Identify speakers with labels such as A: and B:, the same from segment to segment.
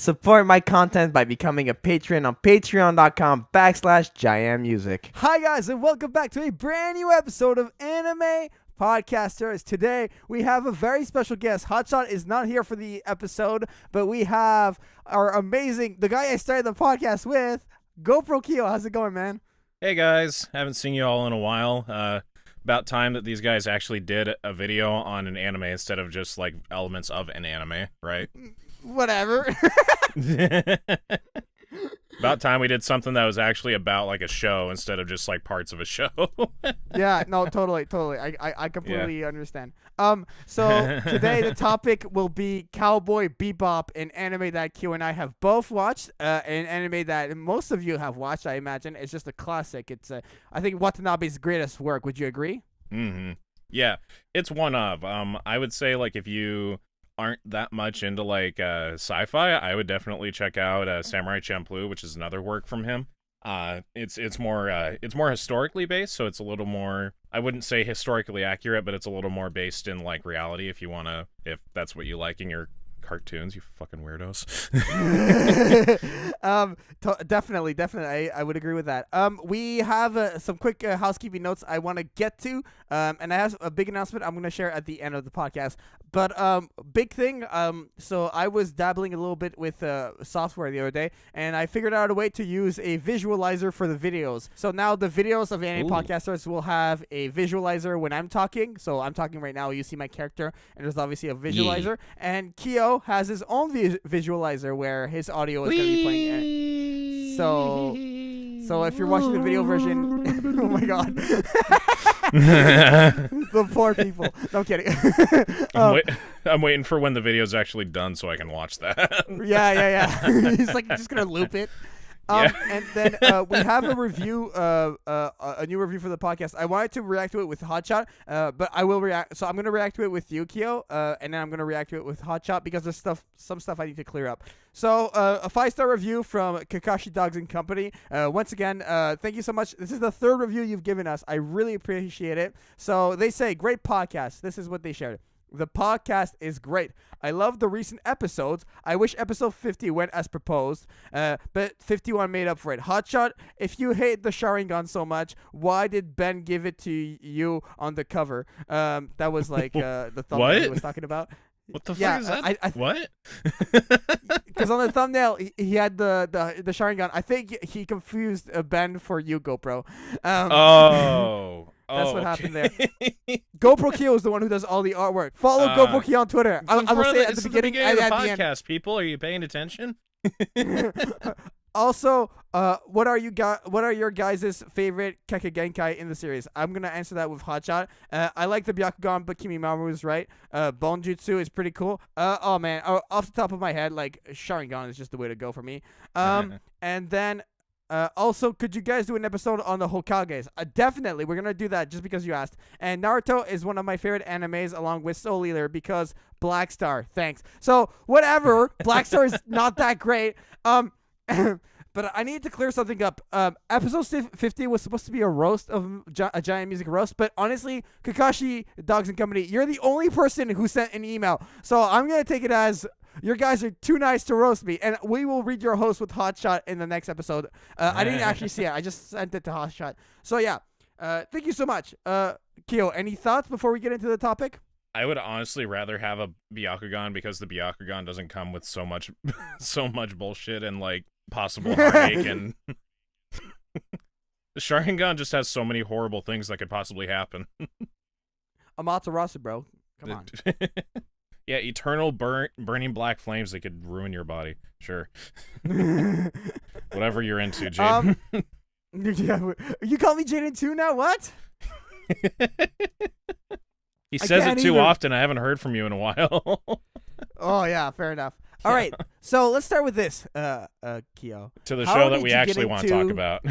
A: Support my content by becoming a patron on patreon.com/JaianMusic.
B: Hi guys, and welcome back to a brand new episode of Anime Podcasters. Today we have a very special guest. Hotshot is not here for the episode, but we have the guy I started the podcast with, GoProkyo. How's it going, man?
C: Hey guys, haven't seen you all in a while. About time that these guys actually did a video on an anime instead of just like elements of an anime, right?
B: Whatever.
C: About time we did something that was actually about like a show instead of just like parts of a show.
B: Yeah, no, totally. I completely understand. So today the topic will be Cowboy Bebop, an anime that Q and I have both watched, an anime that most of you have watched, I imagine. It's just a classic. It's I think Watanabe's greatest work. Would you agree?
C: Mm-hmm. Yeah, it's one of. I would say like if you aren't that much into like sci-fi, I would definitely check out Samurai Champloo, which is another work from him. It's more historically based, so it's a little more, I wouldn't say historically accurate, but it's a little more based in like reality if that's what you like in your cartoons, you fucking weirdos.
B: Definitely, I would agree with that. We have some quick housekeeping notes I want to get to, and I have a big announcement I'm going to share at the end of the podcast. But big thing, so I was dabbling a little bit with software the other day, and I figured out a way to use a visualizer for the videos. So now the videos of Anime Podcasters will have a visualizer when I'm talking. So I'm talking right now, you see my character, and there's obviously a visualizer. Yeah. And Kyo has his own visualizer where his audio is going to be playing. So if you're watching the video version, oh my god, the poor people. No, I'm kidding.
C: I'm waiting for when the video's actually done so I can watch that.
B: Yeah. He's like just gonna loop it. And then we have a review, a new review for the podcast. I wanted to react to it with Hotshot, but I will react. So I'm gonna react to it with Yukio, and then I'm gonna react to it with Hotshot because there's some stuff I need to clear up. So a 5-star review from Kakashi Dogs and Company. Once again, thank you so much. This is the 3rd review you've given us. I really appreciate it. So they say, great podcast. This is what they shared. The podcast is great. I love the recent episodes. I wish episode 50 went as proposed, but 51 made up for it. Hotshot, if you hate the Sharingan so much, why did Ben give it to you on the cover? That was like the thumbnail he was talking about.
C: What the fuck is that? What?
B: Because on the thumbnail, he had the Sharingan. I think he confused Ben for you, GoPro. That's what happened there. GoProkyo is the one who does all the artwork. Follow GoProkyo on Twitter. I will say it at the beginning and at the end.
C: Podcast, people, are you paying attention?
B: Also, what are your guys' favorite Keke Genkai in the series? I'm gonna answer that with Hotshot. I like the Byakugan, but Kimimaru is right. Bone Jutsu is pretty cool. Oh man, off the top of my head, like Sharingan is just the way to go for me. And then. Also, could you guys do an episode on the Hokages? Definitely, we're gonna do that just because you asked. And Naruto is one of my favorite animes, along with Soul Eater, because Black Star. Thanks. So whatever, Black Star is not that great. But I need to clear something up. Episode 50 was supposed to be a roast of a JaianMusic roast, but honestly, Kakashi Dogs and Company, you're the only person who sent an email. So I'm gonna take it as your guys are too nice to roast me, and we will read your host with Hotshot in the next episode. I didn't actually see it. I just sent it to Hotshot. So yeah, thank you so much. Kyo, any thoughts before we get into the topic?
C: I would honestly rather have a Byakugan because the Byakugan doesn't come with so much bullshit and like possible heartache and the Sharingan just has so many horrible things that could possibly happen.
B: Amaterasu, bro. Come on.
C: Yeah, eternal burning black flames that could ruin your body. Sure. Whatever you're into, Jade.
B: Yeah, you call me Jaden too now? What?
C: He says it too often. I haven't heard from you in a while.
B: Oh, yeah, fair enough. All right, so let's start with this, Kyo.
C: To the show that we actually want to talk about.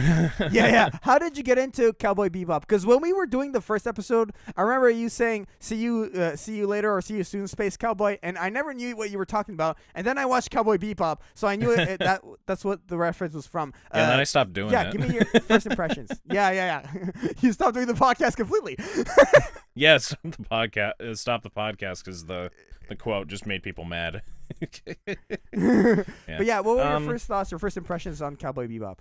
B: Yeah. How did you get into Cowboy Bebop? Because when we were doing the first episode, I remember you saying, see you later or see you soon, Space Cowboy, and I never knew what you were talking about. And then I watched Cowboy Bebop, so I knew that's what the reference was from.
C: Yeah, and then I stopped doing it.
B: Yeah, give me your first impressions. Yeah. You stopped doing the podcast completely.
C: Yes, stop the podcast because the quote just made people mad.
B: But yeah, what were your first thoughts or first impressions on Cowboy Bebop?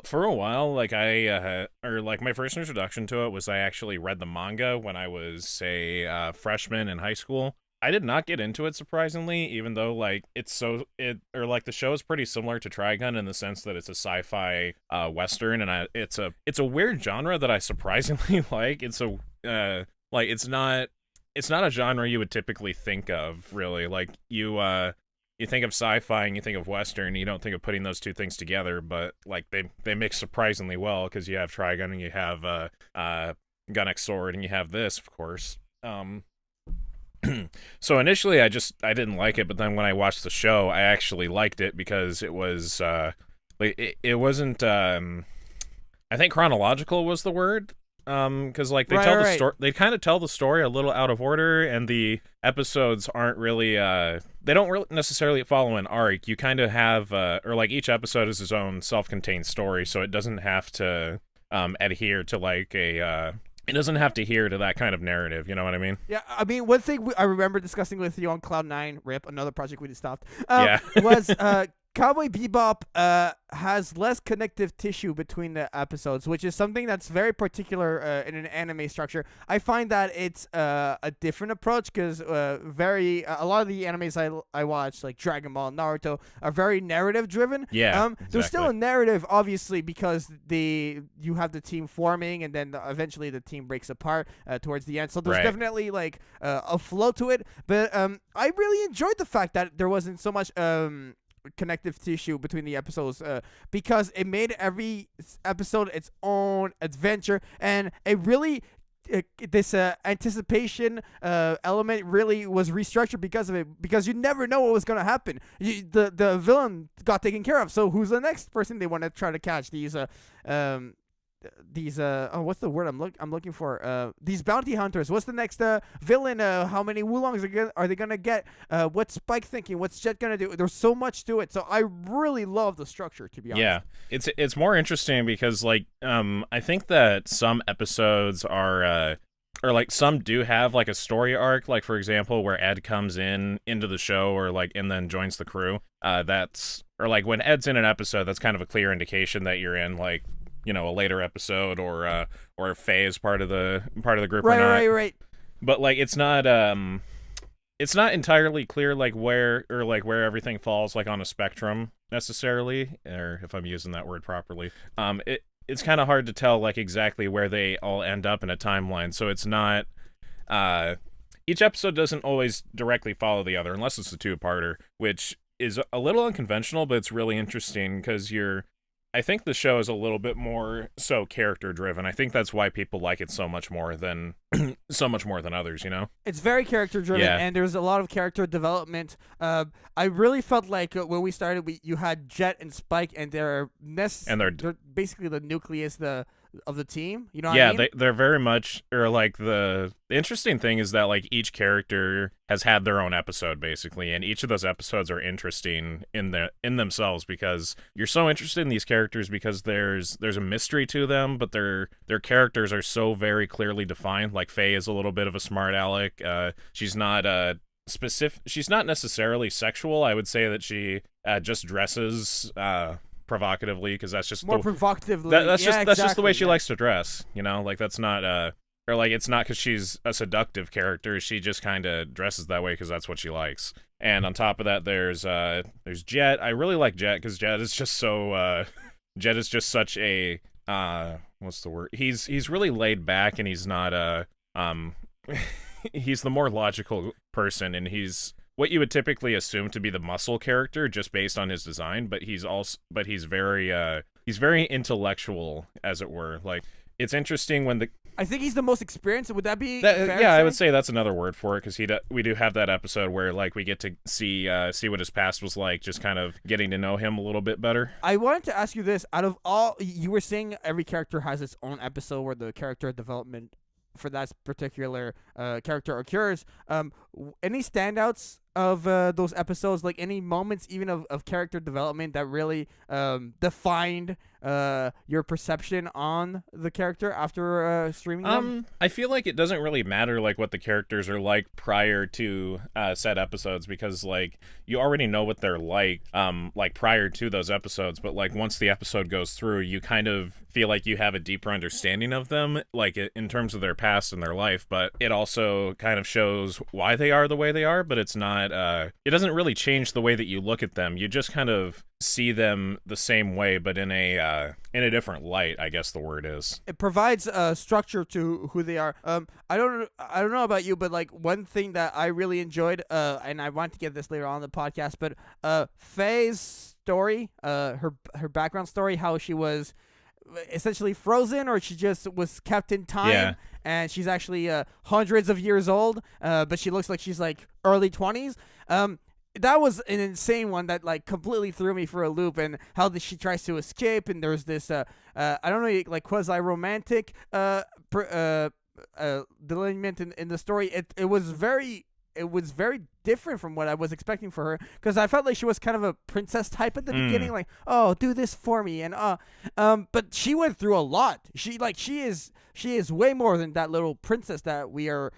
C: For a while, like my first introduction to it was I actually read the manga when I was a freshman in high school. I did not get into it, surprisingly, even though like the show is pretty similar to Trigun in the sense that it's a sci-fi western, and it's a weird genre that I surprisingly like. It's not a genre you would typically think of, really. Like you think of sci-fi and you think of western, you don't think of putting those two things together, but like they mix surprisingly well because you have Trigun and you have Gun-X Sword and you have this, of course. So initially I didn't like it, but then when I watched the show, I actually liked it because it was it wasn't I think chronological was the word. Because like the story, they kind of tell the story a little out of order, and the episodes aren't really they don't really necessarily follow an arc. You kind of have or like each episode is its own self-contained story, so it doesn't have to adhere to like it doesn't have to adhere to that kind of narrative. You know what I mean?
B: Yeah, I mean, one thing I remember discussing with you on Cloud9, RIP, another project we just stopped,
C: Yeah.
B: was Cowboy Bebop has less connective tissue between the episodes, which is something that's very particular in an anime structure. I find that it's a different approach because a lot of the animes I watch, like Dragon Ball, Naruto, are very narrative driven.
C: Yeah,
B: There's still
C: exactly.
B: a narrative, obviously, because you have the team forming and then eventually the team breaks apart towards the end. So there's
C: Right.
B: definitely like a flow to it. But I really enjoyed the fact that there wasn't so much connective tissue between the episodes because it made every episode its own adventure, and it really this anticipation element really was restructured because of it, because you never know what was going to happen. The villain got taken care of, so who's the next person they want to try to catch? What's the word I'm looking for? These bounty hunters. What's the next villain? How many Wulongs are they gonna get? What's Spike thinking? What's Jet gonna do? There's so much to it, so I really love the structure, to be honest.
C: Yeah, it's more interesting because like I think that some episodes are or like some do have like a story arc, like for example where Ed comes into the show or like and then joins the crew. Or like when Ed's in an episode, that's kind of a clear indication that you're in like, you know, a later episode or Faye is part of the group or not.
B: Right.
C: But like it's not entirely clear like where everything falls like on a spectrum necessarily, or if I'm using that word properly. It's kind of hard to tell like exactly where they all end up in a timeline. So it's not each episode doesn't always directly follow the other unless it's a two-parter, which is a little unconventional, but it's really interesting because I think the show is a little bit more so character driven. I think that's why people like it so much more than others, you know?
B: It's very character driven,
C: Yeah.
B: and there's a lot of character development. I really felt like when we started, you had Jet and Spike, and they're basically the nucleus of the team. You know what I mean?
C: They're very much, or like the interesting thing is that like each character has had their own episode basically, and each of those episodes are interesting in themselves because you're so interested in these characters because there's a mystery to them, but their characters are so very clearly defined. Like Faye is a little bit of a smart aleck. She's not she's not necessarily sexual. I would say that she just dresses provocatively because that's just
B: provocatively.
C: That's
B: exactly,
C: just the way she likes to dress, you know? Like that's not or like it's not because she's a seductive character. She just kind of dresses that way because that's what she likes. And on top of that, there's Jet. I really like Jet because Jet is just so Jet is just such a what's the word? He's really laid back, and he's not he's the more logical person, and he's what you would typically assume to be the muscle character just based on his design, but he's very intellectual, as it were. Like it's interesting when
B: I think he's the most experienced. Would that be fair to
C: yeah, I
B: say?
C: would say that's another word for it because we do have that episode where like we get to see what his past was like, just kind of getting to know him a little bit better.
B: I wanted to ask you this: out of all, you were saying every character has its own episode where the character development for that particular character occurs. Any standouts of those episodes, like any moments even of character development that really defined your perception on the character after streaming them?
C: I feel like it doesn't really matter like what the characters are like prior to said episodes, because like you already know what they're like prior to those episodes, but like once the episode goes through, you kind of feel like you have a deeper understanding of them, like in terms of their past and their life, but it also kind of shows why they are the way they are, but it's not it doesn't really change the way that you look at them. You just kind of see them the same way, but in a different light, I guess the word is.
B: It provides structure to who they are. I don't know about you, but like one thing that I really enjoyed, and I want to get this later on in the podcast, but Faye's story, her background story, how she was essentially frozen, or she just was kept in time.
C: Yeah.
B: And she's actually hundreds of years old, but she looks like she's like early 20s. That was an insane one that like completely threw me for a loop, and how she tries to escape, and there's this I don't know, like quasi-romantic delineament in the story. It was very different from what I was expecting for her, because I felt like she was kind of a princess type at the beginning, like, oh, do this for me, and but she went through a lot. She is way more than that little princess that we are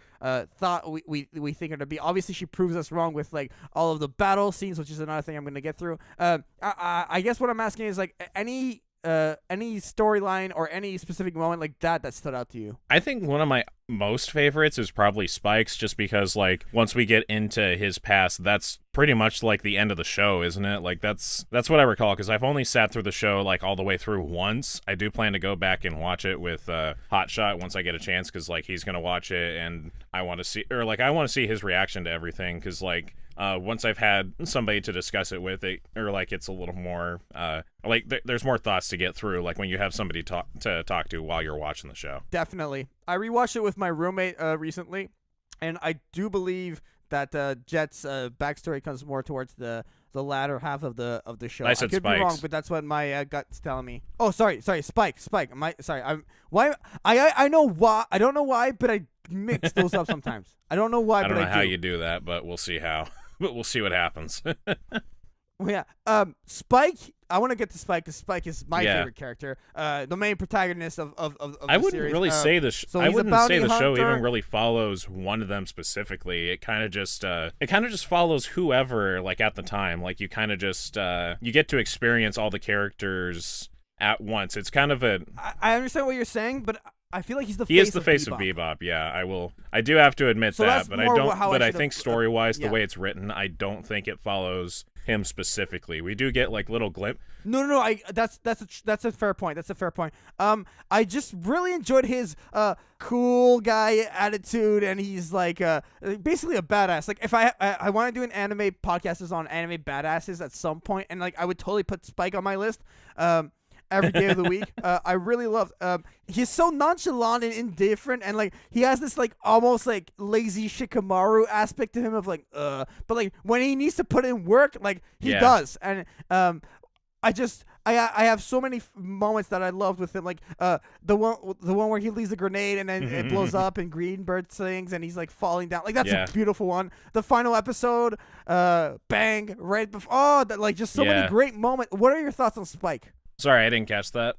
B: thought we think her to be. Obviously, she proves us wrong with like all of the battle scenes, which is another thing I'm going to get through. I guess what I'm asking is like any storyline or any specific moment like that stood out to you.
C: I think one of my most favorites is probably Spike's, just because like once we get into his past, that's pretty much like the end of the show, isn't it? Like that's what I recall, because I've only sat through the show like all the way through once. I do plan to go back and watch it with Hotshot once I get a chance, because like he's gonna watch it and I want to see his reaction to everything, because like once I've had somebody to discuss it with, it's a little more there's more thoughts to get through, like when you have somebody to talk to while you're watching the show.
B: Definitely. I rewatched it with my roommate recently, and I do believe that Jet's backstory comes more towards the latter half of the show.
C: I said
B: could be wrong, but that's what my gut's telling me. Oh, sorry, Spike. I know why. I don't know why, but I mix those up sometimes. I don't know why.
C: I don't know how you do that, but we'll see how. But we'll see what happens.
B: Well, yeah. Spike. I want to get to Spike, because Spike is my favorite character. The main protagonist of the
C: I wouldn't
B: series.
C: really say the
B: so
C: I wouldn't say the show
B: hunter.
C: even really follows one of them specifically. It kind of just follows whoever like at the time. Like you kind of just you get to experience all the characters at once. It's kind of a.
B: I understand what you're saying, but I feel like
C: he is the face of Bebop. Yeah, I do have to admit that, but I don't. But I think story-wise, the way it's written, I don't think it follows him specifically. We do get like little glimpse.
B: No. That's a fair point. That's a fair point. I just really enjoyed his cool guy attitude, and he's like basically a badass. Like if I want to do an anime podcast is on anime badasses at some point, and like I would totally put Spike on my list. Every day of the week. I really love he's so nonchalant and indifferent, and like he has this like almost like lazy Shikamaru aspect to him of like but like when he needs to put in work, like he does. And I have so many moments that I loved with him, like the one where he leaves a grenade and then it blows up and Greenbird sings and he's like falling down. Like that's a beautiful one. The final episode, bang, right before like just so many great moments. What are your thoughts on Spike?
C: Sorry, I didn't catch that.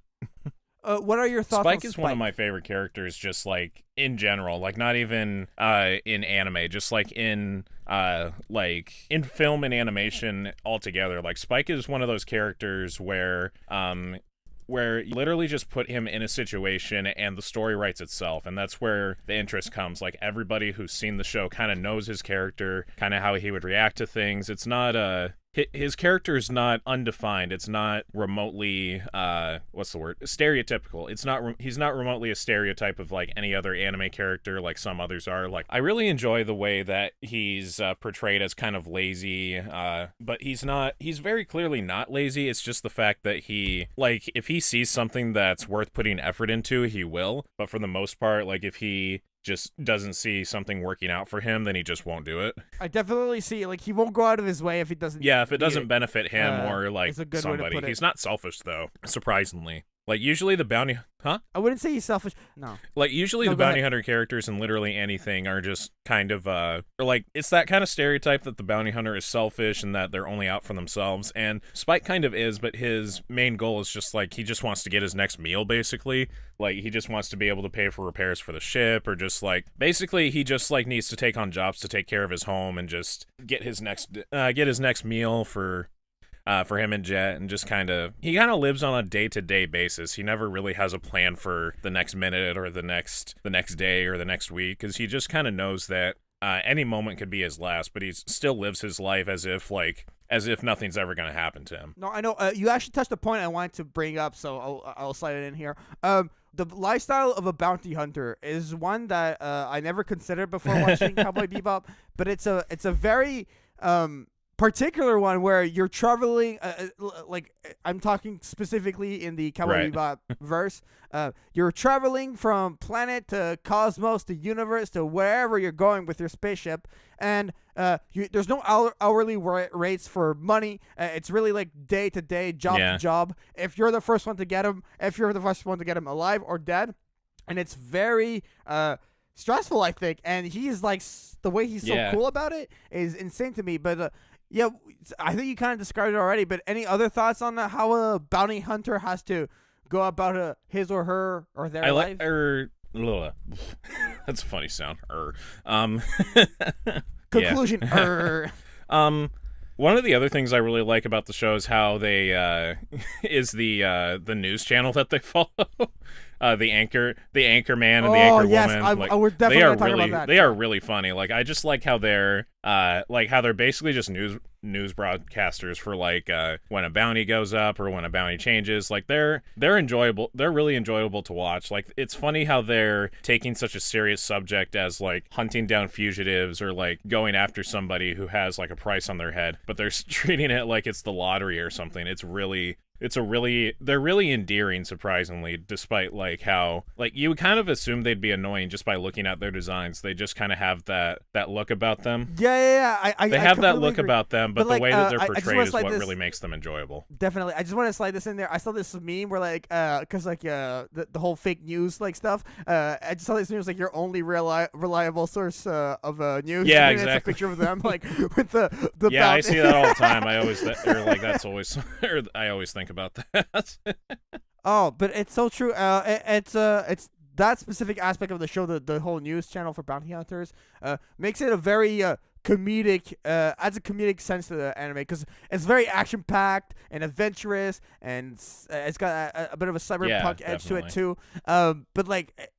B: What are your thoughts on
C: Spike? Is one of my favorite characters, just like in general, like not even in anime, just like in film and animation altogether. Like Spike is one of those characters where you literally just put him in a situation and the story writes itself, and that's where the interest comes. Like everybody who's seen the show kind of knows his character, kind of how he would react to things. It's not his character is not undefined. It's not remotely stereotypical. It's not he's not remotely a stereotype of like any other anime character like some others are. Like I really enjoy the way that he's portrayed as kind of lazy, but he's not. He's very clearly not lazy. It's just the fact that he, like, if he sees something that's worth putting effort into, he will. But for the most part, like if he just doesn't see something working out for him, then he just won't do it.
B: I definitely see, like, he won't go out of his way if it doesn't.
C: Yeah, if it doesn't benefit him or like
B: it's a good
C: somebody.
B: way to put it.
C: He's not selfish though, surprisingly. Like usually the bounty, huh?
B: I wouldn't say he's selfish. No.
C: Like usually
B: No,
C: the
B: go
C: bounty
B: ahead.
C: hunter characters in literally anything are just kind of or like it's that kind of stereotype that the bounty hunter is selfish and that they're only out for themselves. And Spike kind of is, but his main goal is just like he just wants to get his next meal basically. Like he just wants to be able to pay for repairs for the ship, or just like basically he just like needs to take on jobs to take care of his home and just get his next meal for him and Jet, and just he kind of lives on a day-to-day basis. He never really has a plan for the next minute or the next day or the next week, because he just kind of knows that any moment could be his last, but he still lives his life as if nothing's ever going to happen to him.
B: No, I know. You actually touched a point I wanted to bring up, so I'll slide it in here. The lifestyle of a bounty hunter is one that I never considered before watching Cowboy Bebop, but it's a very particular one where you're traveling. Like I'm talking specifically in the Cowboy
C: Right.
B: Bebop verse. You're traveling from planet to cosmos to universe to wherever you're going with your spaceship, and there's no hourly rates for money. It's really like day to day, job to job. If you're the first one to get him, alive or dead, and it's very stressful, I think. And he's like the way he's so cool about it is insane to me. But yeah, I think you kind of described it already. But any other thoughts on how a bounty hunter has to go about his or her or their life?
C: That's a funny sound.
B: Conclusion.
C: One of the other things I really like about the show is how they is the news channel that they follow. The anchor man and the anchor woman.
B: I would definitely talk about that.
C: They are really funny. Like I just like how they're basically just news broadcasters for like when a bounty goes up or when a bounty changes. Like they're enjoyable. They're really enjoyable to watch. Like it's funny how they're taking such a serious subject as like hunting down fugitives or like going after somebody who has like a price on their head, but they're treating it like it's the lottery or something. They're really endearing, surprisingly, despite like how like you would kind of assume they'd be annoying just by looking at their designs. They just kind of have that look about them.
B: Yeah.
C: They have that look about them, but the
B: like,
C: way that they're
B: I
C: portrayed
B: just
C: is
B: wanna
C: what
B: slide
C: really makes them enjoyable.
B: Definitely. I just want to slide this in there. I saw this meme where like because like the whole fake news like stuff. I just saw this news like your only reliable source of news.
C: Yeah,
B: and
C: exactly.
B: It's a picture of them like with the
C: yeah, I
B: bounty.
C: see that all the time. I always think about that.
B: Oh, but it's so true. It's that specific aspect of the show, the whole news channel for bounty hunters, makes it a very comedic, adds a comedic sense to the anime because it's very action packed and adventurous, and it's got a bit of a cyberpunk edge to it too. But like,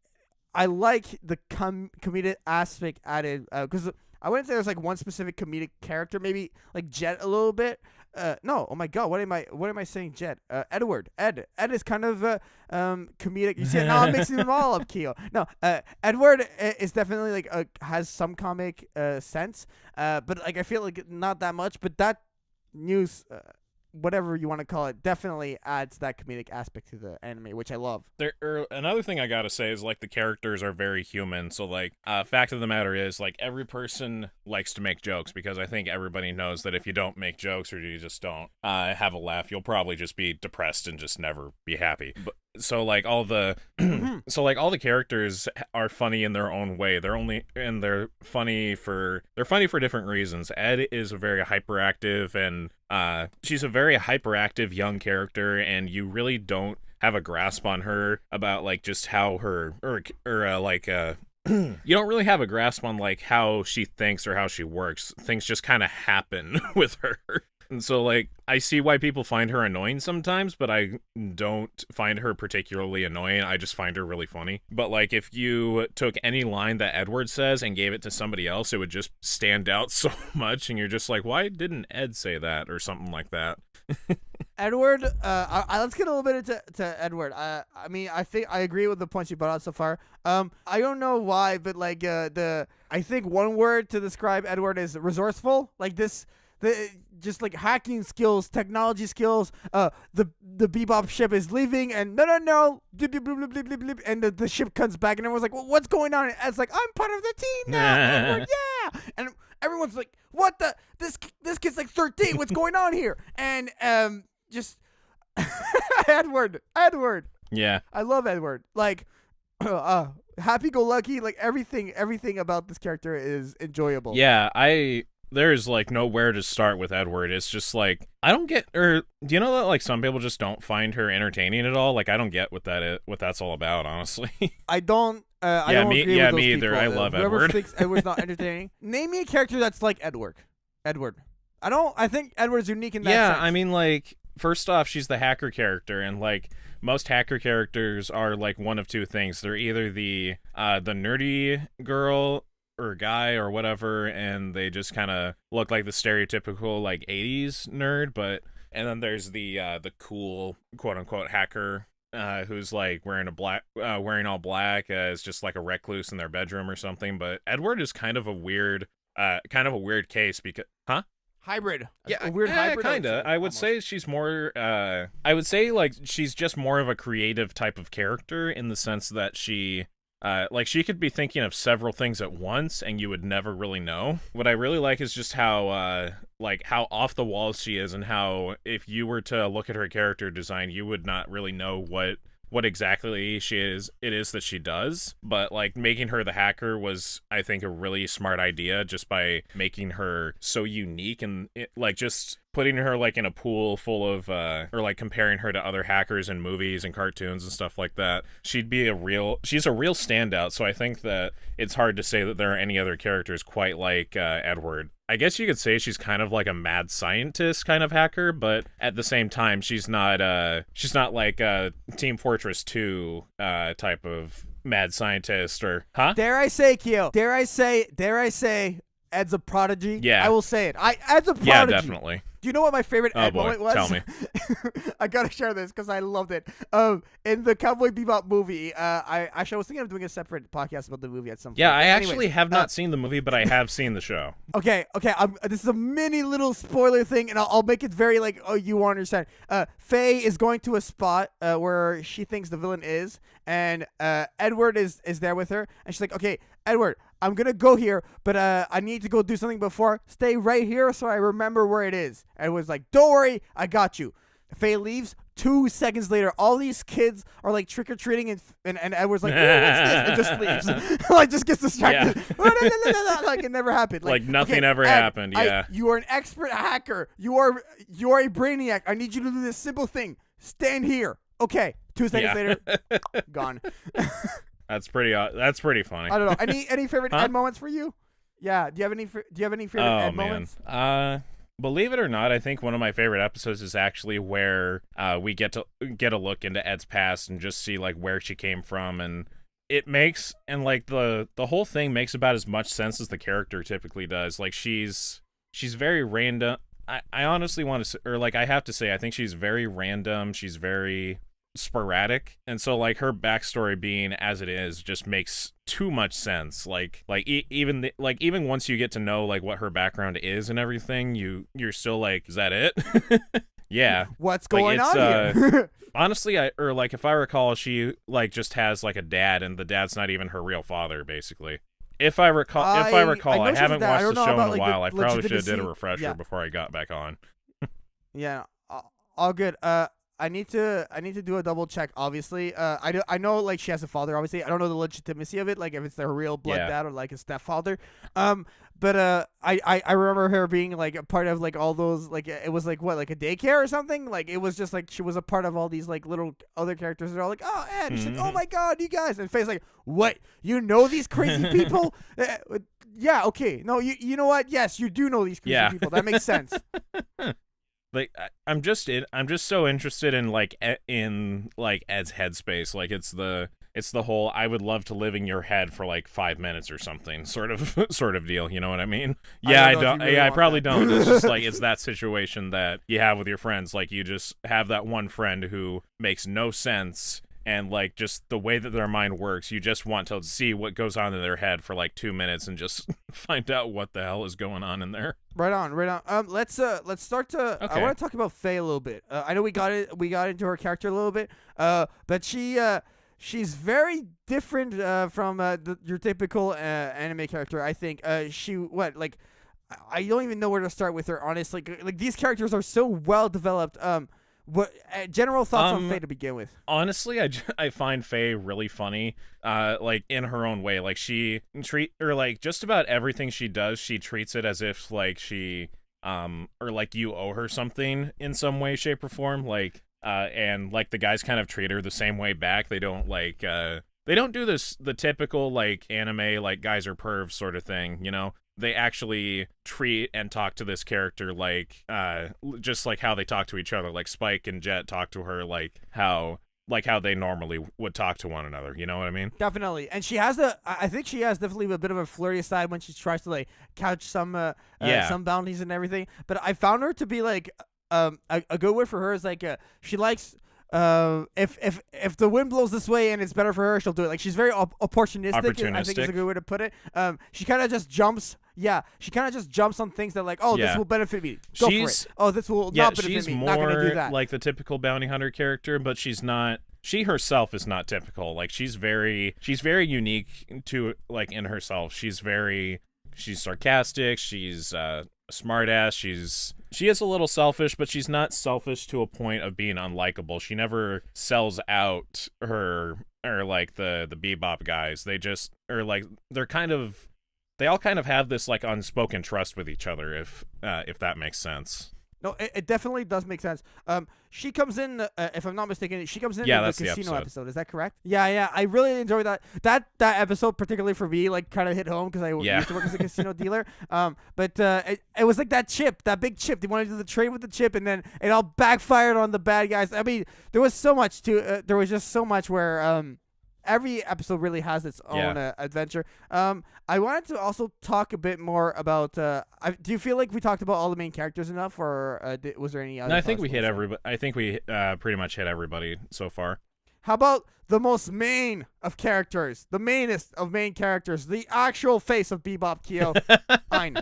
B: I like the comedic aspect added because I wouldn't say there's like one specific comedic character, maybe like Jet a little bit. No, oh my God, what am I saying? Jet, Edward, Ed is kind of comedic. You see it now, I'm mixing them all up, Keo. No, Edward is definitely like has some comic sense, but like I feel like not that much. But that news, whatever you want to call it, definitely adds that comedic aspect to the anime, which I love.
C: Another thing I gotta say is like the characters are very human. So like, fact of the matter is like every person likes to make jokes, because I think everybody knows that if you don't make jokes or you just don't have a laugh, you'll probably just be depressed and just never be happy. So like all the characters are funny in their own way. They're funny for different reasons. Ed is a very hyperactive and she's a very hyperactive young character, and you really don't have a grasp on her about like just how her you don't really have a grasp on like how she thinks or how she works. Things just kind of happen with her. And so, like, I see why people find her annoying sometimes, but I don't find her particularly annoying. I just find her really funny. But, like, if you took any line that Edward says and gave it to somebody else, it would just stand out so much, and you're just like, why didn't Ed say that? Or something like that.
B: Edward, let's get a little bit into Edward. I mean, I think I agree with the points you brought out so far. I don't know why, but, like, I think one word to describe Edward is resourceful. Like, just like hacking skills, technology skills. The Bebop ship is leaving, and no, blip, blip, blip, blip, blip, blip, and the ship comes back, and everyone's like, well, "What's going on?" And it's like, "I'm part of the team now, Edward, yeah." And everyone's like, "What the? This kid's like 13. What's going on here?" And just Edward.
C: Yeah.
B: I love Edward. Like, happy-go-lucky. Like everything about this character is enjoyable.
C: Yeah, there's like nowhere to start with Edward. It's just like I don't get or do you know that like some people just don't find her entertaining at all? Like I don't get what that's all about, honestly.
B: I don't. I
C: Yeah,
B: don't
C: me-
B: agree
C: yeah,
B: with those
C: me either.
B: people.
C: I love
B: Whoever
C: Edward.
B: thinks Edward's not entertaining. Name me a character that's like Edward. Edward. I think Edward's unique in that
C: Yeah,
B: sense.
C: I mean like first off, she's the hacker character and like most hacker characters are like one of two things. They're either the nerdy girl or guy or whatever, and they just kind of look like the stereotypical like 80s nerd, and then there's the cool quote unquote hacker who's like wearing all black, is just like a recluse in their bedroom or something. But Edward is kind of a weird case because
B: hybrid.
C: yeah,
B: A weird hybrid.
C: kind of. I would
B: almost.
C: say she's more. I would say like she's just more of a creative type of character in the sense that she. Like she could be thinking of several things at once, and you would never really know. What I really like is just how off the wall she is, and how if you were to look at her character design, you would not really know what exactly it is that she does. But like making her the hacker was, I think, a really smart idea, just by making her so unique and like just putting her like in a pool full of or like comparing her to other hackers in movies and cartoons and stuff like that. She's a real standout. So I think that it's hard to say that there are any other characters quite like Edward. I guess you could say she's kind of like a mad scientist kind of hacker, but at the same time she's not like a Team Fortress 2 type of mad scientist or
B: Dare I say, Kyo? Dare I say, Ed's a prodigy?
C: Yeah.
B: I will say it. Ed's a prodigy.
C: Yeah, definitely.
B: Do you know what my favorite Ed
C: boy,
B: moment was?
C: tell me.
B: I gotta share this because I loved it. In the Cowboy Bebop movie, I was thinking of doing a separate podcast about the movie at some point.
C: Yeah, I
B: Anyways,
C: actually have not seen the movie, but I have seen the show.
B: Okay. This is a mini little spoiler thing, and I'll make it very like, oh, you won't understand. Faye is going to a spot where she thinks the villain is, and Edward is there with her, and she's like, okay, Edward, I'm gonna go here, but I need to go do something before. Stay right here so I remember where it is. Edward's like, don't worry, I got you. Faye leaves. 2 seconds later, all these kids are like trick or treating, and Edward's like, "Ooh, what's this?" and just leaves, like just gets distracted. Like it never happened.
C: Like nothing
B: okay,
C: ever
B: Ed,
C: happened. Yeah.
B: you are an expert hacker. You are a brainiac. I need you to do this simple thing. Stand here. Okay. 2 seconds later, gone.
C: That's pretty funny.
B: I don't know. Any favorite Ed moments for you? Yeah. Do you have any favorite Ed moments?
C: Believe it or not, I think one of my favorite episodes is actually where we get a look into Ed's past and just see like where she came from, and it makes like the whole thing makes about as much sense as the character typically does. Like she's very random. I honestly want to, or like I have to say, I think she's very random. She's very sporadic, and so like her backstory being as it is just makes too much sense. Even once you get to know like what her background is and everything, you're still like, is that it? Yeah.
B: What's going on here?
C: Honestly, if I recall, she like just has like a dad, and the dad's not even her real father, basically. If I recall, I haven't watched the show in a while. I probably should have did a refresher before I got back on.
B: Yeah, all good. I need to do a double check. Obviously, I know like she has a father. Obviously, I don't know the legitimacy of it. Like if it's their real blood dad or like a stepfather. But I remember her being like a part of like all those, like it was like what, like a daycare or something. Like it was just like she was a part of all these like little other characters. They're all like, oh, Ed. She's like, oh my god, you guys. And Faye's like, what? You know these crazy people? Yeah. Okay. No. You know what? Yes, you do know these crazy people. That makes sense.
C: Like I'm just so interested in like Ed's headspace. Like it's the whole I would love to live in your head for like 5 minutes or something sort of deal. You know what I mean? Yeah, I don't. I probably don't. It's just like it's that situation that you have with your friends. Like you just have that one friend who makes no sense. And like just the way that their mind works, you just want to see what goes on in their head for like 2 minutes and just find out what the hell is going on in there.
B: Right on. Let's start to.
C: Okay.
B: I want to talk about Faye a little bit. I know we got into her character a little bit. But she's very different from your typical anime character. I think. I don't even know where to start with her. Honestly, like these characters are so well developed. What general thoughts on
C: Um,
B: Faye to begin with?
C: Honestly, I find Faye really funny, like in her own way. Like like just about everything she does, she treats it as if like she, or like you owe her something in some way, shape, or form. Like, and like the guys kind of treat her the same way back. They don't they don't do the typical like anime like guys are pervs sort of thing, you know. They actually treat and talk to this character like just like how they talk to each other. Like Spike and Jet talk to her like how they normally would talk to one another, you know what I mean?
B: Definitely, and I think she has definitely a bit of a flirty side when she tries to like couch some bounties and everything. But I found her to be like a good word for her is like she likes. If the wind blows this way and it's better for her, she'll do it. Like she's very opportunistic. I think is a good way to put it. She kind of just jumps. Yeah, she kind of just jumps on things that like, oh, this will benefit me. Go for it. Oh, this will not benefit
C: she's
B: me.
C: More
B: not gonna do that.
C: Like the typical bounty hunter character, but she's not. She herself is not typical. Like she's very unique to like in herself. She's sarcastic. She's smart ass. She is a little selfish, but she's not selfish to a point of being unlikable. She never sells out her or like the Bebop guys. They just or like they all kind of have this like unspoken trust with each other, if that makes sense.
B: No, it definitely does make sense. She comes in, if I'm not mistaken, she comes in
C: that's
B: the casino
C: the
B: episode. Is that correct? Yeah. I really enjoyed that. That episode, particularly for me, like kind of hit home because I used to work as a casino dealer. But it was like that big chip. They wanted to do the trade with the chip, and then it all backfired on the bad guys. I mean, there was so much there was just so much where every episode really has its own adventure. I wanted to also talk a bit more about. Do you feel like we talked about all the main characters enough, or was there any other?
C: No, I think we hit everybody. I think we pretty much hit everybody so far.
B: How about the most main of characters, the mainest of main characters, the actual face of Bebop Kyo, Ein?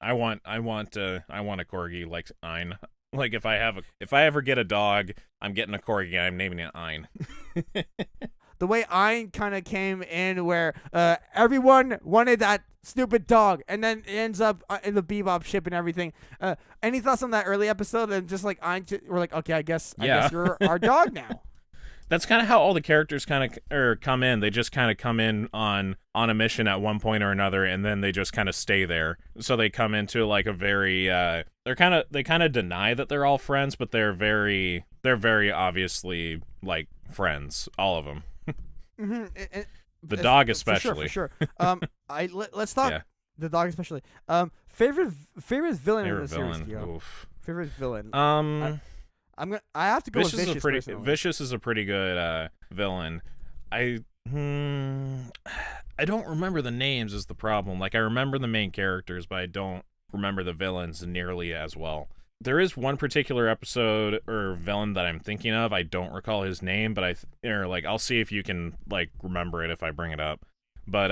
C: I want a corgi like Ein. Like if I ever get a dog, I'm getting a corgi and I'm naming it Ein.
B: The way Ein kind of came in where everyone wanted that stupid dog, and then it ends up in the Bebop ship and everything. Any thoughts on that early episode? And just like Ein, we're like, okay, I guess you're our dog now.
C: That's kind of how all the characters kind of come in. They just kind of come in on a mission at one point or another, and then they just kind of stay there. So they come into like a very they kind of deny that they're all friends, but they're very obviously like friends, all of them.
B: Mm-hmm.
C: The dog especially.
B: For sure. Let's talk the dog especially. Favorite villain in the series.
C: Oof.
B: Favorite villain. I have to go
C: Vicious
B: with Vicious.
C: Vicious is a pretty good villain. I don't remember the names is the problem. Like I remember the main characters, but I don't remember the villains nearly as well. There is one particular episode or villain that I'm thinking of. I don't recall his name, but I'll see if you can like remember it if I bring it up. But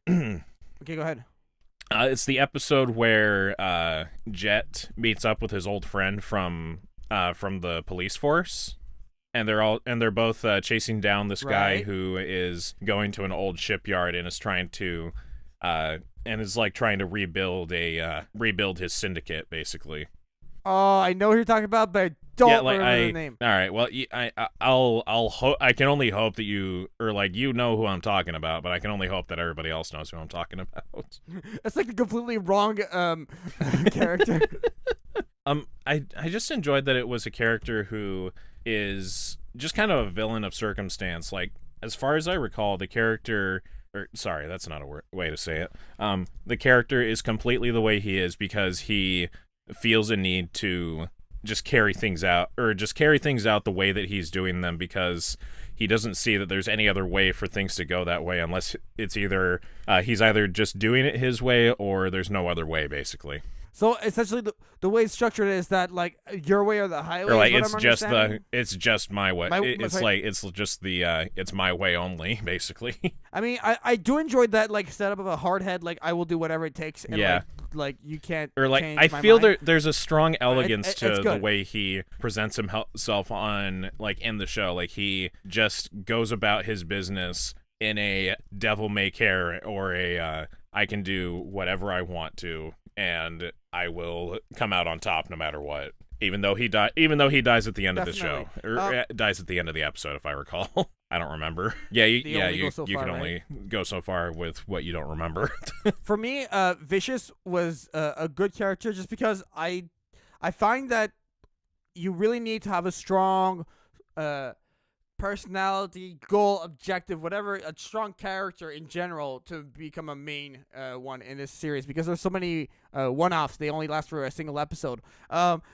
B: okay, go ahead.
C: It's the episode where Jet meets up with his old friend from the police force, and they're both chasing down this guy who is going to an old shipyard and is trying to rebuild his syndicate basically.
B: Oh, I know who you're talking about, but I don't remember the name.
C: All right, well, I can only hope that you know who I'm talking about, but I can only hope that everybody else knows who I'm talking about.
B: It's like the completely wrong character.
C: I just enjoyed that it was a character who is just kind of a villain of circumstance. Like, as far as I recall, the character... sorry, that's not a way to say it. The character is completely the way he is because he feels a need to just carry things out the way that he's doing them because he doesn't see that there's any other way for things to go that way unless it's either he's either just doing it his way or there's no other way, basically.
B: So essentially, the way it's structured is that like your way or the highway.
C: Or like
B: it's
C: just my way. It's my way only, basically.
B: I mean, I do enjoy that like setup of a hard head. Like I will do whatever it takes. And, like you can't.
C: Or like I feel there's a strong elegance to the way he presents himself on like in the show. Like he just goes about his business in a devil may care or a I can do whatever I want to. And I will come out on top no matter what. Even though he dies at the end of the show,
B: Definitely.
C: or dies at the end of the episode, if I recall. I don't remember. Yeah, you
B: far,
C: can
B: right?
C: only go so far with what you don't remember.
B: For me, Vicious was a good character just because I find that you really need to have a strong personality, goal, objective, whatever, a strong character in general to become a main one in this series, because there's so many one-offs. They only last for a single episode.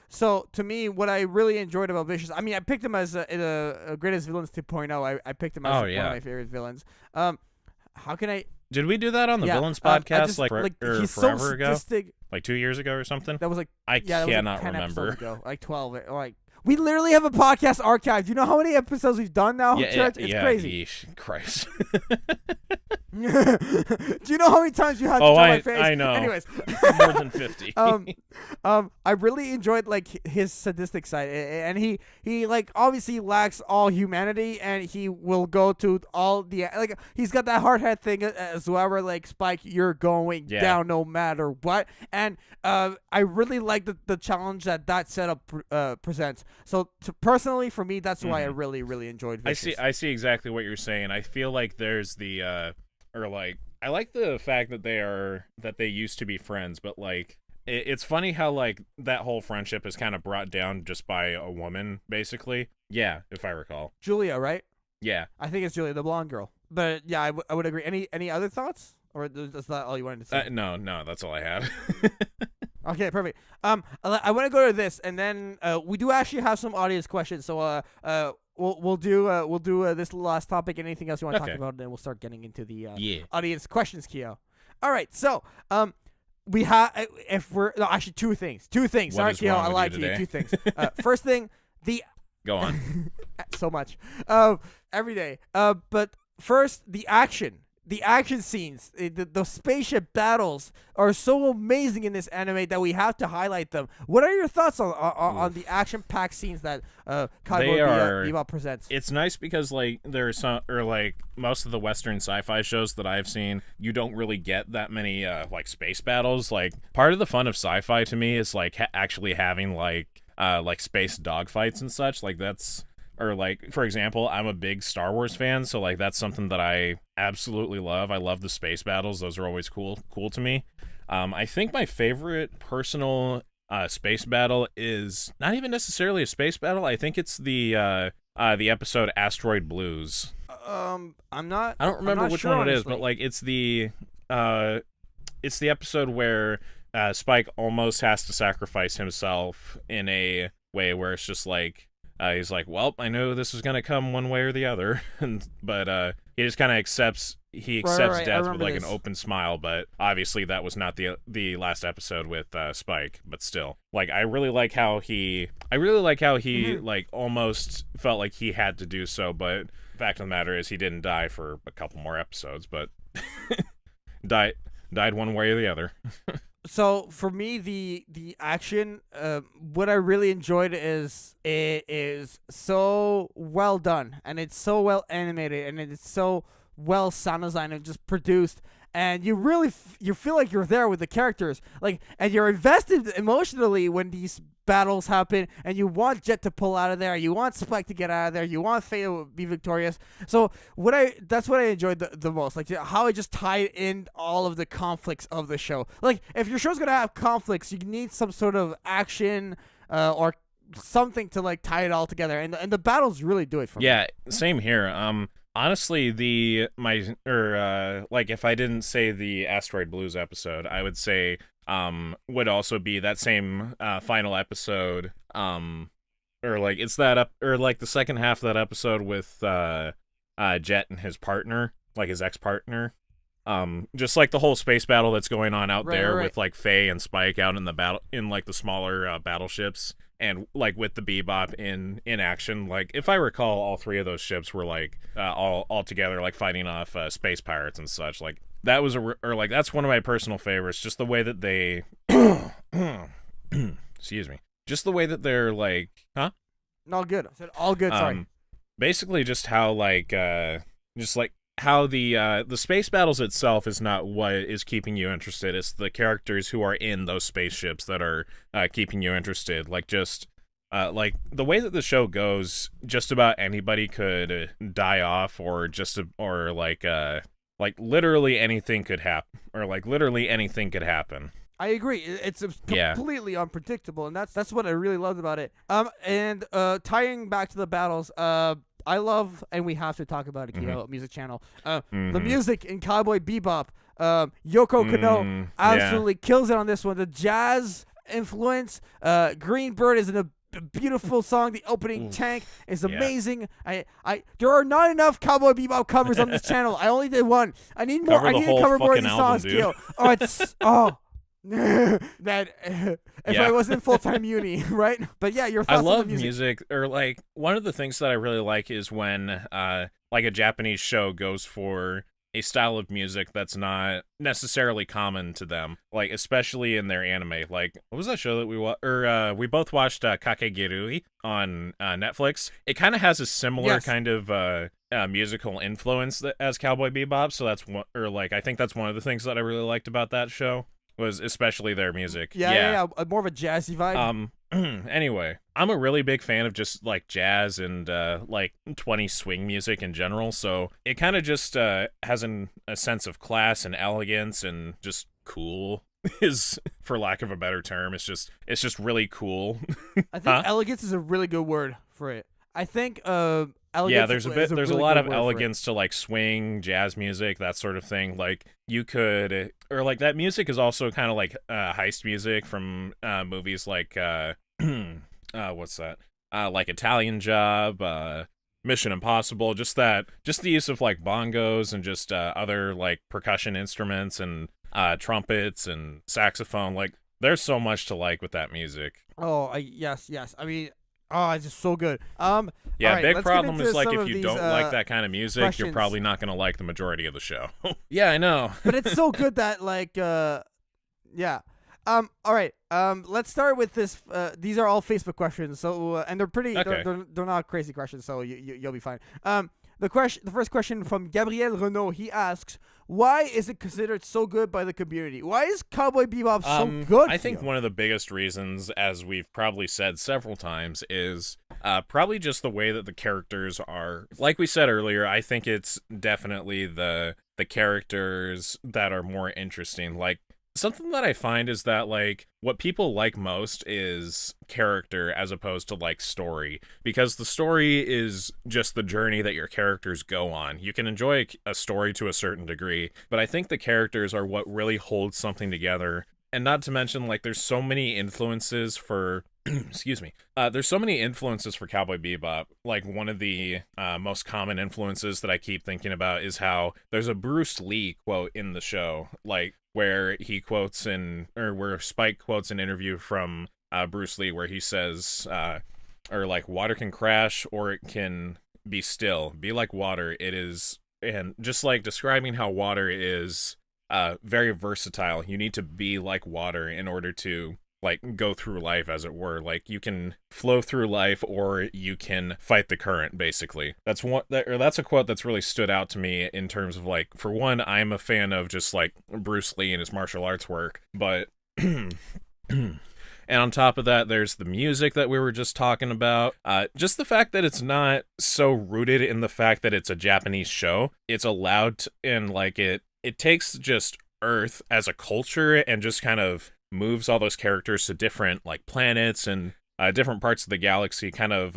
B: So to me, what I really enjoyed about Vicious, I mean, I picked him as a Greatest Villains 2.0. I picked him as one of my favorite villains. How can I?
C: Did we do that on the Villains podcast
B: he's
C: forever
B: so
C: ago?
B: sadistic.
C: Like 2 years ago or something?
B: That was like
C: I
B: that was
C: cannot
B: like 10
C: remember.
B: episodes ago, like 12. Like we literally have a podcast archive. Do you know how many episodes we've done now, Church? It's crazy.
C: Yeesh, Christ.
B: Do you know how many times you had to draw my face?
C: I know.
B: Anyways,
C: More than 50.
B: I really enjoyed like his sadistic side, and he like obviously lacks all humanity, and he will go to all the like he's got that hard head thing as well, where like Spike, you're going down no matter what, and I really like the challenge that setup presents. So personally, for me, that's why I really enjoyed Vicious.
C: I see exactly what you're saying. I feel like there's the I like the fact that they used to be friends, but like it's funny how like that whole friendship is kind of brought down just by a woman, basically. Yeah, if I recall.
B: Julia, right?
C: Yeah,
B: I think it's Julia, the blonde girl. But yeah, I would agree. Any other thoughts, or is that all you wanted to say?
C: No, that's all I had.
B: Okay, perfect. I want to go to this, and then we do actually have some audience questions. So we'll do this last topic. Anything else you want to talk about, and then we'll start getting into the audience questions, Keo. All right, so we have two things.
C: What
B: Sorry,
C: is
B: Keo,
C: wrong
B: I
C: with
B: lied
C: you
B: to you.
C: today?
B: 2 things. First thing,
C: Go on.
B: so much every day. But first, the action scenes, the spaceship battles are so amazing in this anime that we have to highlight them. What are your thoughts on the action-packed scenes that Cowboy Bebop presents?
C: It's nice because like there's some, or like most of the Western sci-fi shows that I've seen, you don't really get that many like space battles. Like part of the fun of sci-fi to me is like actually having like space dogfights and such. Like that's. Or like, for example, I'm a big Star Wars fan, so like that's something that I absolutely love. I love the space battles; those are always cool to me. I think my favorite personal space battle is not even necessarily a space battle. I think it's the episode Asteroid Blues.
B: I
C: don't remember which one it is, but like it's the episode where Spike almost has to sacrifice himself in a way where it's just like. He's like, well, I know this is gonna come one way or the other, but he just kind of accepts death with like an open smile. But obviously, that was not the last episode with Spike. But still, like, I really like how he like almost felt like he had to do so. But the fact of the matter is, he didn't die for a couple more episodes, but died one way or the other.
B: So for me, the action, what I really enjoyed is it is so well done, and it's so well animated, and it's so well sound designed and just produced, and you really you feel like you're there with the characters, like, and you're invested emotionally when these battles happen, and you want Jet to pull out of there, you want Spike to get out of there, you want Faye to be victorious. So that's what I enjoyed the most, like how it just tied in all of the conflicts of the show. Like if your show's gonna have conflicts, you need some sort of action or something to like tie it all together, and the battles really do it for me.
C: Yeah, same here. Honestly, like if I didn't say the Asteroid Blues episode, I would say would also be that same final episode, or like it's that or like the second half of that episode with Jet and his partner, like his ex-partner, just like the whole space battle that's going on out there with like Faye and Spike out in the battle in like the smaller battleships, and like with the Bebop in action. Like if I recall, all 3 of those ships were like all together, like fighting off space pirates and such. Like that was that's one of my personal favorites. Just the way that they, excuse me, just the way that they're like, huh?
B: All good. I said all good. Sorry.
C: Basically, just how like how the space battles itself is not what is keeping you interested. It's the characters who are in those spaceships that are keeping you interested. Like just like the way that the show goes, just about anybody could die off, or like literally anything could happen,
B: I agree. It's completely unpredictable, and that's what I really loved about it. And tying back to the battles, I love, and we have to talk about it, Kyo, music channel. The music in Cowboy Bebop, Yoko Kanno absolutely kills it on this one. The jazz influence, Green Bird is in a beautiful song. The opening tank is amazing. There are not enough Cowboy Bebop covers on this channel. I only did one. I need more. I need to cover more of these songs, Kyo. Oh, it's that if I was in full-time uni, right? But yeah, your thoughts
C: I love
B: on the music.
C: or like one of the things that I really like is when like a Japanese show goes for a style of music that's not necessarily common to them, like especially in their anime. Like, what was that show that we both watched, Kakegurui on Netflix? It kind of has a similar kind of musical influence as Cowboy Bebop, so that's one, or like I think that's one of the things that I really liked about that show, was especially their music.
B: Yeah, more of a jazzy vibe.
C: Anyway, I'm a really big fan of just like jazz and like 20s swing music in general, so it kind of just has a sense of class and elegance and just cool is, for lack of a better term, it's just really cool.
B: I think elegance is a really good word for it. I think elegance
C: there's a lot of elegance to like swing, jazz music, that sort of thing. Like you could, or like that music is also kind of like heist music from movies like what's that? Like Italian Job, Mission Impossible. Just the use of like bongos and just other like percussion instruments and trumpets and saxophone. Like there's so much to like with that music.
B: Yes. I mean, it's just so good.
C: Yeah,
B: right,
C: big problem is like if you
B: these,
C: don't like that kind of music,
B: questions.
C: you're probably not going to like the majority of the show. Yeah, I know.
B: But it's so good that like yeah. All right. Let's start with this. These are all Facebook questions. So and they're pretty.
C: Okay.
B: They're not crazy questions. So you'll be fine. The first question from Gabriel Renault. He asks, "Why is it considered so good by the community? Why is Cowboy Bebop so good?"
C: I think one of the biggest reasons, as we've probably said several times, is probably just the way that the characters are. Like we said earlier, I think it's definitely the characters that are more interesting. Like, something that I find is that, like, what people like most is character as opposed to, like, story. Because the story is just the journey that your characters go on. You can enjoy a story to a certain degree, but I think the characters are what really holds something together. And not to mention, like, there's so many influences for... excuse me. There's so many influences for Cowboy Bebop. Like, one of the most common influences that I keep thinking about is how there's a Bruce Lee quote in the show, like, where he quotes where Spike quotes an interview from Bruce Lee where he says, or like, water can crash or it can be still. Be like water. It is, and just like describing how water is very versatile. You need to be like water in order to like go through life, as it were. Like, you can flow through life or you can fight the current, basically. That's a quote that's really stood out to me in terms of, like, for one, I'm a fan of just like Bruce Lee and his martial arts work, but and on top of that, there's the music that we were just talking about. Just the fact that it's not so rooted in the fact that it's a Japanese show. It's allowed to, and like it takes just Earth as a culture and just kind of moves all those characters to different like planets and different parts of the galaxy, kind of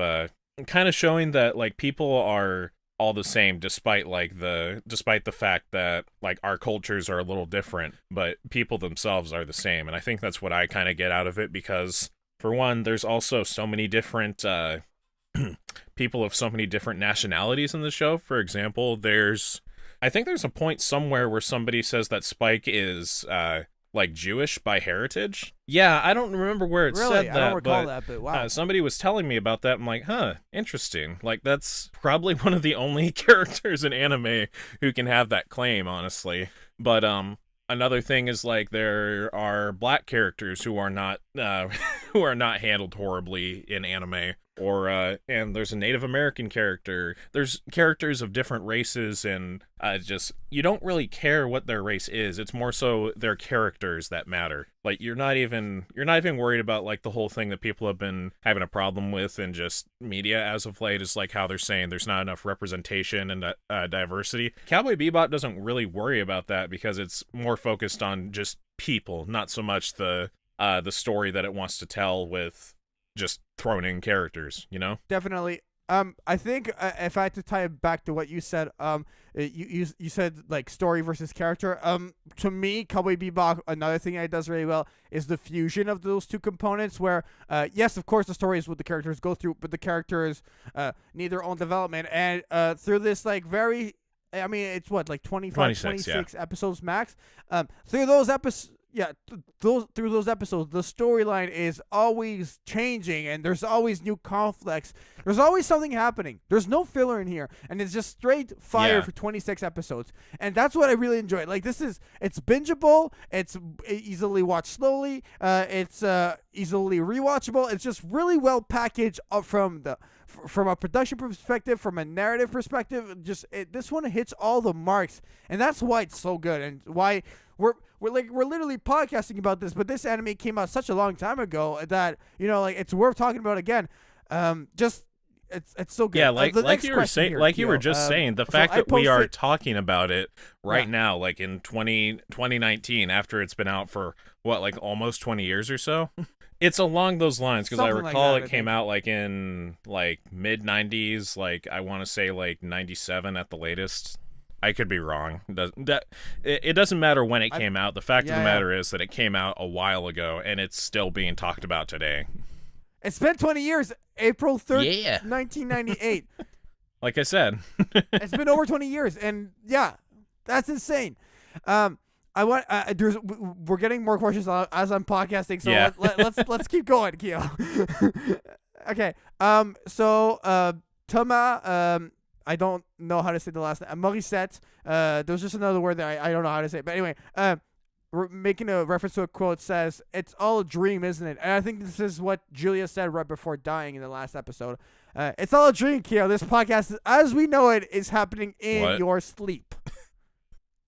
C: showing that like people are all the same despite the fact that like our cultures are a little different, but people themselves are the same. And I think that's what I kind of get out of it, because for one, there's also so many different people of so many different nationalities in the show. For example, I think there's a point somewhere where somebody says that Spike is like Jewish by heritage. Yeah, I don't remember where it said that. I
B: don't recall that, but wow.
C: Somebody was telling me about that. I'm like, interesting. Like, that's probably one of the only characters in anime who can have that claim, honestly. But another thing is, like, there are black characters who are not handled horribly in anime. or and there's a Native American character. There's characters of different races, and just you don't really care what their race is. It's more so their characters that matter. Like you're not even worried about like the whole thing that people have been having a problem with in just media as of late is like how they're saying there's not enough representation and diversity. Cowboy Bebop doesn't really worry about that because it's more focused on just people, not so much the story that it wants to tell with just thrown in characters, you know?
B: Definitely. I think if I had to tie it back to what you said, you said like story versus character. To me, Cowboy Bebop, another thing it does really well is the fusion of those two components. Where, yes, of course, the story is what the characters go through, but the characters need their own development, and through this like very, I mean, it's what like 26 episodes max. Through those episodes. Yeah, through those episodes, the storyline is always changing, and there's always new conflicts. There's always something happening. There's no filler in here, and it's just straight fire for 26 episodes, and that's what I really enjoy. Like it's bingeable. It's easily watched slowly. It's easily rewatchable. It's just really well packaged up from a production perspective, from a narrative perspective. This one hits all the marks, and that's why it's so good, and why we're literally podcasting about this. But this anime came out such a long time ago that like it's worth talking about again. It's so good.
C: Yeah, like you were saying, you were just saying, the fact that we are talking about it right now, like in 2019, after it's been out for what, like almost 20 years or so. It's along those lines because I recall it came out like in like mid 90s, like I want to say like 97 at the latest. I could be wrong. It doesn't matter when it came out. The fact of the matter is that it came out a while ago and it's still being talked about today.
B: It's been 20 years. April 3rd, 1998.
C: Like I said.
B: It's been over 20 years, and yeah, that's insane. We're getting more questions as I'm podcasting, so let's keep going, Kyo. Okay. Thomas, I don't know how to say the last name. Morissette. There's just another word that I don't know how to say. But anyway, we're making a reference to a quote says, "It's all a dream, isn't it?" And I think this is what Julia said right before dying in the last episode. It's all a dream, Kyo. This podcast, as we know it, is happening in your sleep.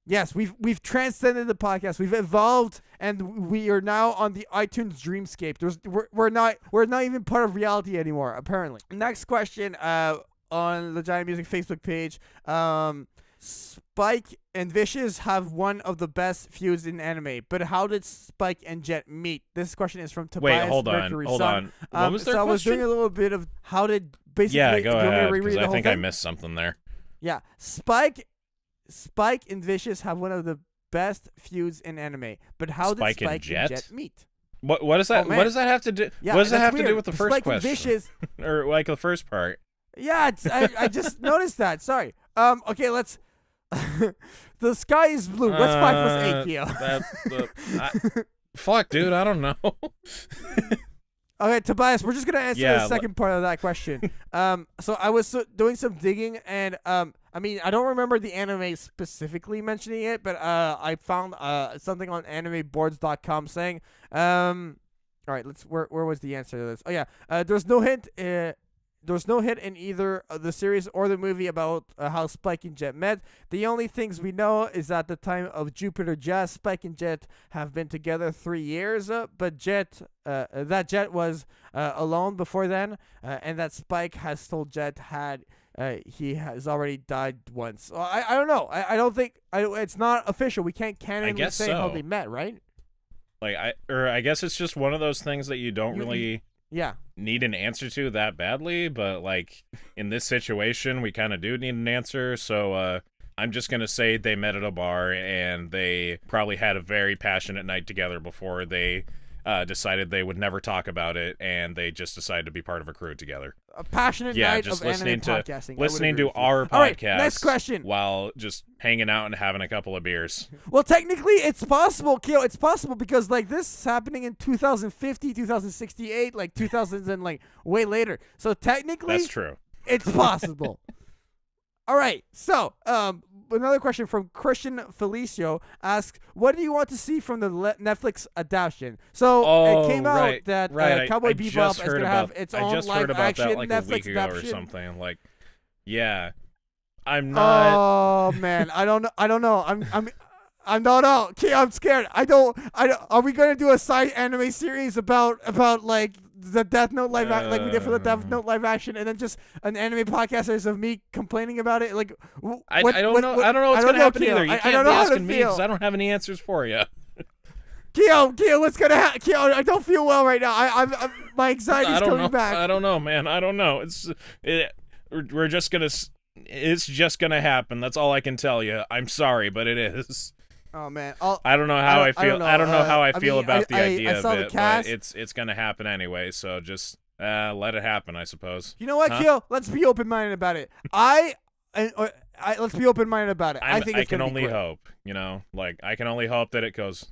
B: Yes, we've transcended the podcast. We've evolved, and we are now on the iTunes dreamscape. We're not even part of reality anymore, apparently. Next question on the JaianMusic Facebook page. Spike and Vicious have one of the best feuds in anime, but how did Spike and Jet meet? This question is from Tobias.
C: Wait, hold on. What was their question?
B: I was doing a little bit of how did basically.
C: Yeah, go ahead. Because I think I missed something there.
B: Yeah, Spike and Vicious have one of the best feuds in anime, but how did Spike and Jet meet?
C: What does that? What does that have to do?
B: Yeah,
C: what does that have
B: weird.
C: to do with the first
B: Spike
C: question?
B: And Vicious,
C: or like the first part?
B: Yeah, I just noticed that. Sorry. Okay, let's. The sky is blue. What's 5 plus 8, Kyo?
C: Fuck, dude, I don't know.
B: Okay, Tobias, we're just gonna answer the second part of that question. So I was doing some digging, and I mean, I don't remember the anime specifically mentioning it, but I found something on animeboards.com saying, all right, where was the answer to this? Oh yeah, there's no hint. There's no hint in either the series or the movie about how Spike and Jet met. The only things we know is at the time of Jupiter Jazz, Spike and Jet have been together 3 years, but Jet was alone before then, and that Spike has told Jet he has already died once. So I don't know. I don't think it's not official. We can't canonically say how they met, right?
C: Like I guess it's just one of those things that you don't really.
B: Yeah.
C: Need an answer to that badly, but like in this situation we kind of do need an answer, so I'm just gonna say they met at a bar and they probably had a very passionate night together before they decided they would never talk about it, and they just decided to be part of a crew together.
B: A passionate night of anime podcasting.
C: Listening to our podcast.
B: All right, next question.
C: While just hanging out and having a couple of beers.
B: Well, technically, it's possible, Kyo. It's possible because like this is happening in 2050, 2068, like 2000s and like way later. So technically,
C: that's true.
B: It's possible. All right, so another question from Christian Felicio asks, "What do you want to see from the Netflix adaptation?" So it came out that Cowboy Bebop is going to have its own live action
C: that, like,
B: Netflix
C: a week ago
B: adaptation
C: or something. Like, yeah, I'm not.
B: Oh man, I don't know. I don't know. Okay, I'm scared. I don't. Are we gonna do a side anime series about like the Death Note like we did for the Death Note live action, and then just an anime podcast of me complaining about it? Like,
C: I don't know. I don't know what's gonna happen either. You can't be asking me because I don't have any answers for you.
B: Keo, what's gonna happen? Keo, I don't feel well right now. I'm my anxiety's coming back.
C: I don't know, man. I don't know. We're just gonna. It's just gonna happen. That's all I can tell you. I'm sorry, but it is.
B: Oh man,
C: I don't know how I feel. I don't know how I feel about the idea
B: of
C: it, but it's gonna happen anyway. So just let it happen, I suppose.
B: You know what, Keo? Let's be open-minded about it. Let's be open-minded about it. I think it's
C: can
B: gonna be
C: only hope. You know, like I can only hope that it goes.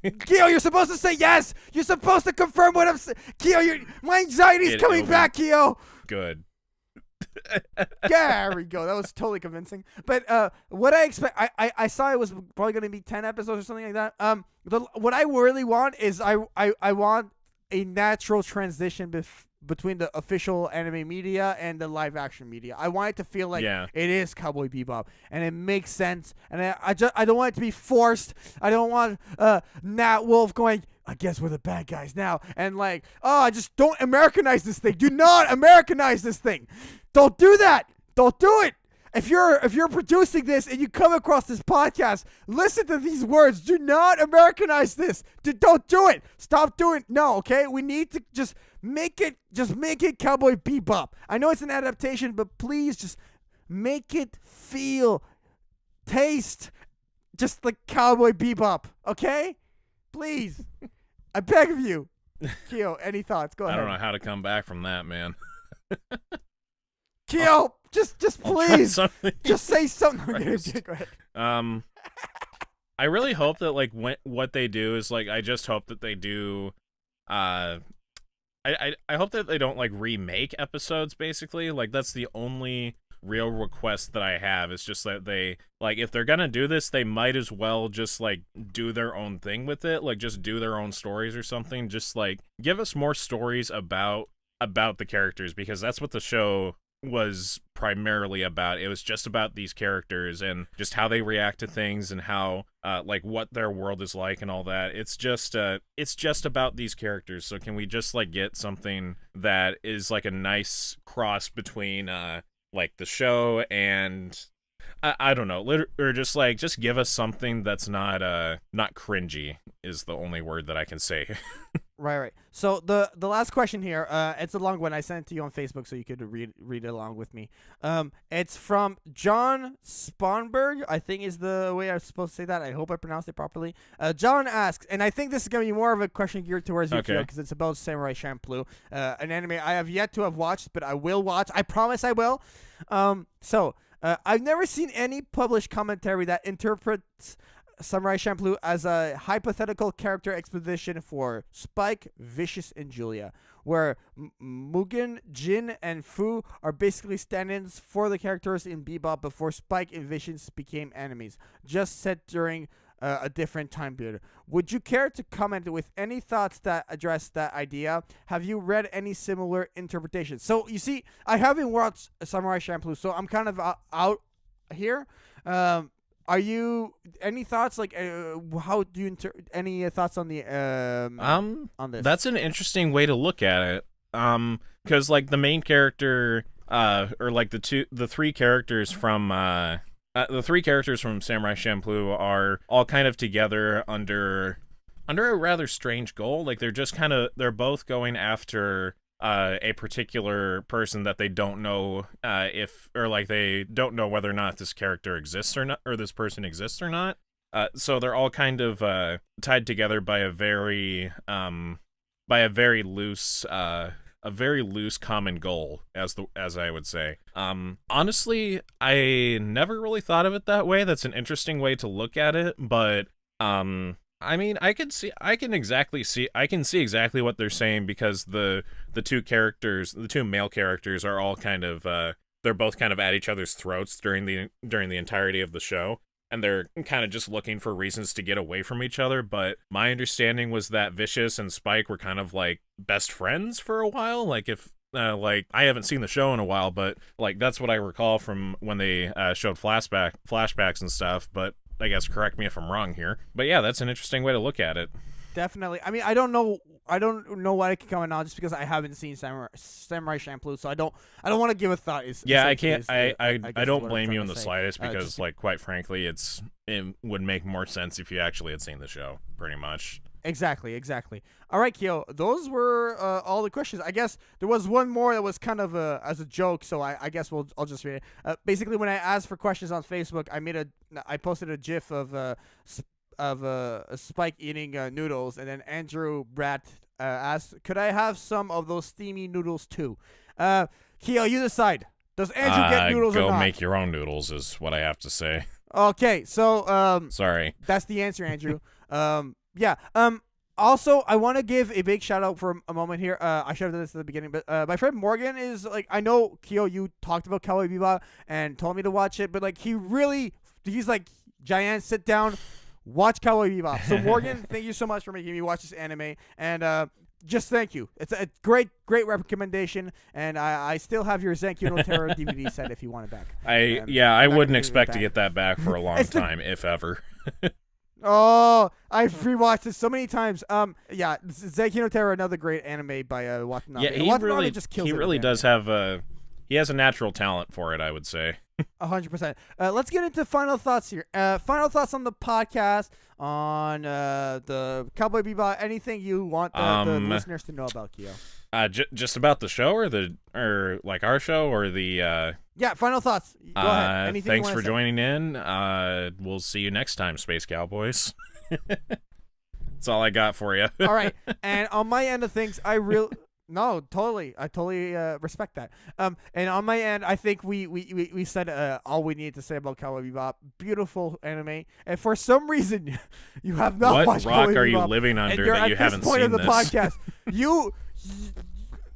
B: Keo, you're supposed to say yes. You're supposed to confirm what I'm saying. Keo, my anxiety's coming back, Keo.
C: Good.
B: Yeah, there we go. That was totally convincing. But what I expect, I saw it was probably going to be 10 episodes or something like that. What I really want is I want a natural transition between the official anime media and the live action media. I want it to feel like it is Cowboy Bebop, and it makes sense. And I don't want it to be forced. I don't want Nat Wolf going, I guess we're the bad guys now, and like, oh, just don't Americanize this thing. Do not Americanize this thing. Don't do that. Don't do it. If you're producing this and you come across this podcast, listen to these words. Do not Americanize this. Don't do it. Stop doing. No, okay? We need to just make it Cowboy Bebop. I know it's an adaptation, but please just make it feel, taste just like Cowboy Bebop, okay? Please. I beg of you. Keo, any thoughts? Go ahead.
C: I don't know how to come back from that, man.
B: Keo, just please, just say something. Go ahead.
C: I really hope that like what they do is like I just hope that they do. I hope that they don't like remake episodes. Basically, like that's the only real request that I have. Is just that they like if they're gonna do this, they might as well just like do their own thing with it. Like just do their own stories or something. Just like give us more stories about the characters, because that's what the show was primarily about. It was just about these characters and just how they react to things and how like what their world is like and all that. It's just about these characters. So can we just like get something that is like a nice cross between like the show and I don't know, or just give us something that's not cringy is the only word that I can say.
B: Right. So the last question here, it's a long one. I sent it to you on Facebook so you could read it along with me. It's from John Sponberg, I think is the way I'm supposed to say that. I hope I pronounced it properly. John asks, and I think this is going to be more of a question geared towards you, because it's about Samurai Champloo, an anime I have yet to have watched, but I will watch. I promise I will. I've never seen any published commentary that interprets Samurai Champloo as a hypothetical character exposition for Spike, Vicious, and Julia, where Mugen, Jin, and Fu are basically stand-ins for the characters in Bebop before Spike and Vicious became enemies, just set during a different time period. Would you care to comment with any thoughts that address that idea? Have you read any similar interpretations? So, you see, I haven't watched Samurai Champloo, so I'm kind of out here. Are you any thoughts like how do you any thoughts on the on this?
C: That's an interesting way to look at it. Because like the main character or like the three characters from Samurai Champloo are all kind of together under a rather strange goal. Like they're both going after a particular person that they don't know they don't know whether or not this character exists or not, or this person exists or not. So they're all kind of tied together by a very loose common goal, as I would say. Honestly, I never really thought of it that way. That's an interesting way to look at it, but I mean, I can see exactly what they're saying, because the two male characters are all kind of they're both kind of at each other's throats during the entirety of the show, and they're kind of just looking for reasons to get away from each other. But my understanding was that Vicious and Spike were kind of like best friends for a while. Like if like I haven't seen the show in a while, but like that's what I recall from when they showed flashbacks and stuff. But I guess correct me if I'm wrong here. But yeah, that's an interesting way to look at it.
B: Definitely. I mean, I don't know what I can comment on just because I haven't seen Samurai Champloo, so I don't want to give a thought.
C: I can't. I don't blame you in the slightest because, like, quite frankly, it would make more sense if you actually had seen the show, pretty much.
B: Exactly. All right, Kyo, those were all the questions. I guess there was one more that was kind of as a joke, so I guess I'll just read it. Basically, when I asked for questions on Facebook, I posted a GIF of Spike eating noodles, and then Andrew Bratt asked, "Could I have some of those steamy noodles too?" Kyo, you decide. Does Andrew get noodles or not?
C: Go make your own noodles is what I have to say.
B: Okay, so
C: sorry.
B: That's the answer, Andrew. Yeah. Also, I want to give a big shout out for a moment here. I should have done this at the beginning, but my friend Morgan is like, I know, Kyo, you talked about Cowboy Bebop and told me to watch it, but like he's like, Jaian, sit down, watch Cowboy Bebop. So Morgan, thank you so much for making me watch this anime, and just thank you. It's a great recommendation, and I still have your Zenkyo no Terror DVD set if you want it back.
C: I wouldn't expect to get that back for a long time, if ever.
B: Oh, I've rewatched it so many times. Yeah, Zenkyo no Terror, another great anime by Watanabe.
C: Yeah, he really does have he has a natural talent for it, I would say.
B: 100%. Let's get into final thoughts here. Final thoughts on the podcast, on the Cowboy Bebop. Anything you want the listeners to know about, Kyo?
C: Just about the show, or like our show, or the.
B: Yeah, final thoughts. Go ahead. Anything
C: thanks for joining in. We'll see you next time, Space Cowboys. That's all I got for you.
B: All right, and on my end of things, No, totally. I totally respect that. And on my end, I think we said all we need to say about Cowboy Bebop. Beautiful anime. And for some reason, you have not watched Cowboy Bebop.
C: What rock are you living under that you haven't seen this?
B: At this point of the podcast,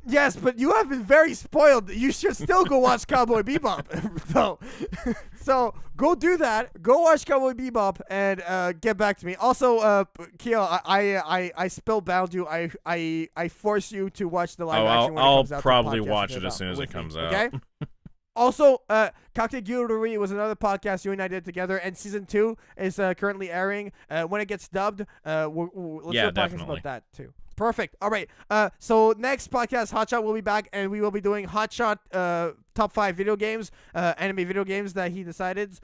B: yes, but you have been very spoiled. You should still go watch Cowboy Bebop. So go do that. Go watch Cowboy Bebop and get back to me. Also, Kyo, I spellbound you. I force you to watch the live action when it comes out.
C: I'll probably watch it as soon as it comes out.
B: Okay. Also, Kakte Gyururi was another podcast you and I did together, and season 2 is currently airing. When it gets dubbed, let's do a podcast about that too. Perfect. All right. So next podcast, Hotshot will be back, and we will be doing Hotshot top 5 video games, anime video games that he decided.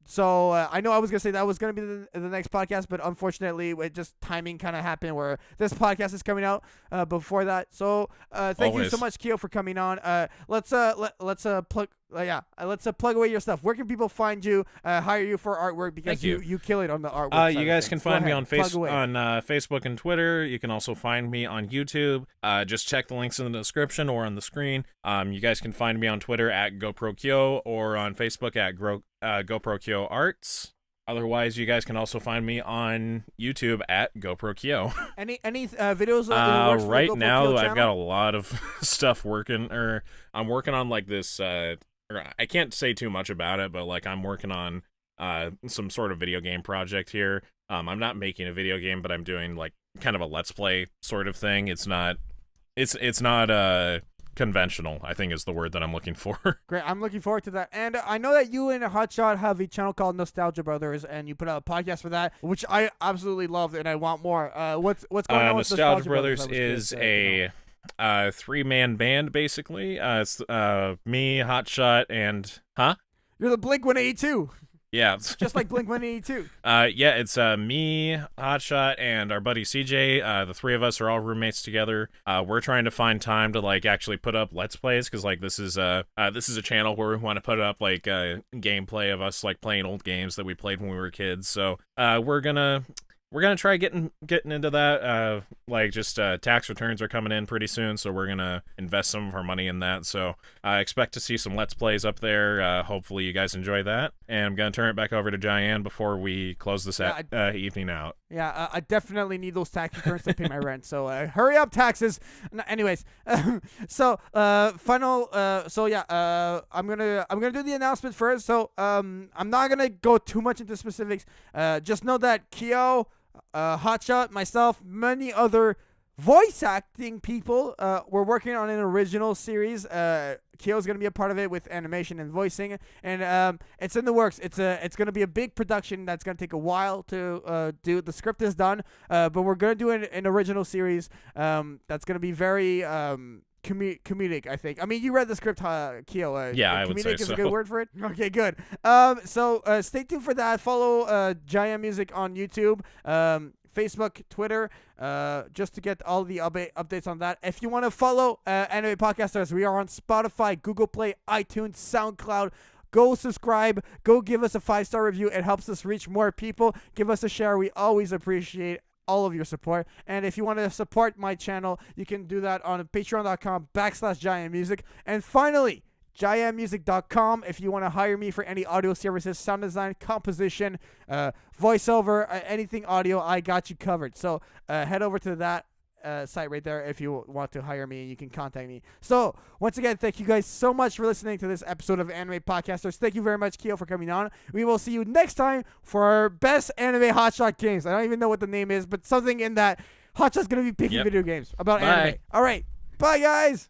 B: So I know I was gonna say that was gonna be the next podcast, but unfortunately, it just timing kind of happened where this podcast is coming out before that. So thank you so much, Kyo, for coming on. Let's plug. Let's plug away your stuff. Where can people find you, hire you for artwork? Because you kill it on the artwork.
C: You guys can find me on Facebook and Twitter. You can also find me on YouTube. Just check the links in the description or on the screen. You guys can find me on Twitter at GoProkyo or on Facebook at GoProkyo Arts. Otherwise, you guys can also find me on YouTube at GoProkyo. Any
B: videos?
C: Right now, I've got a lot of stuff working. I'm working on like this. I can't say too much about it, but like I'm working on some sort of video game project here. I'm not making a video game, but I'm doing like kind of a let's play sort of thing. It's not conventional, I think is the word that I'm looking for.
B: Great, I'm looking forward to that. And I know that you and Hotshot have a channel called Nostalgia Brothers, and you put out a podcast for that, which I absolutely loved, and I want more. What's going on with
C: Nostalgia Brothers? Is a 3-man band, basically. It's me, Hotshot, and
B: You're the Blink-182.
C: Yeah.
B: Just like Blink-182.
C: Yeah, it's me, Hotshot, and our buddy CJ. The 3 of us are all roommates together. We're trying to find time to like actually put up Let's Plays, because like this is a channel where we want to put up like gameplay of us like playing old games that we played when we were kids. So we're gonna try getting into that. Like just tax returns are coming in pretty soon, so we're gonna invest some of our money in that. So I expect to see some Let's Plays up there. Hopefully you guys enjoy that. And I'm gonna turn it back over to Jaian before we close this evening out.
B: Yeah, I definitely need those tax returns to pay my rent. So hurry up, taxes. Anyways, so final. So yeah, I'm gonna do the announcement first. So I'm not gonna go too much into specifics. Just know that Kyo, Hotshot, myself, many other voice acting people. We're working on an original series. Kyo's gonna be a part of it with animation and voicing, and it's in the works. It's gonna be a big production that's gonna take a while to do. The script is done, but we're gonna do an original series that's gonna be very comedic, I think. I mean, you read the script, Kyo.
C: Yeah, I would say
B: comedic is
C: so.
B: a good word for it. Okay, good. So stay tuned for that. Follow JaianMusic on YouTube, Facebook, Twitter, just to get all the updates on that. If you want to follow Anime Podcasters, we are on Spotify, Google Play, iTunes, SoundCloud. Go subscribe. Go give us a 5-star review. It helps us reach more people. Give us a share. We always appreciate all of your support. And if you want to support my channel, you can do that on patreon.com/JaianMusic. And finally, JaianMusic.com if you want to hire me for any audio services, sound design, composition, voiceover, anything audio, I got you covered. So head over to that site right there if you want to hire me, and you can contact me. So once again, thank you guys so much for listening to this episode of Anime Podcasters. Thank you very much, Kyo, for coming on. We will see you next time for our best anime hotshot games. I don't even know what the name is, but something in that Hotshot's going to be picking video games about anime. All right. Bye, guys.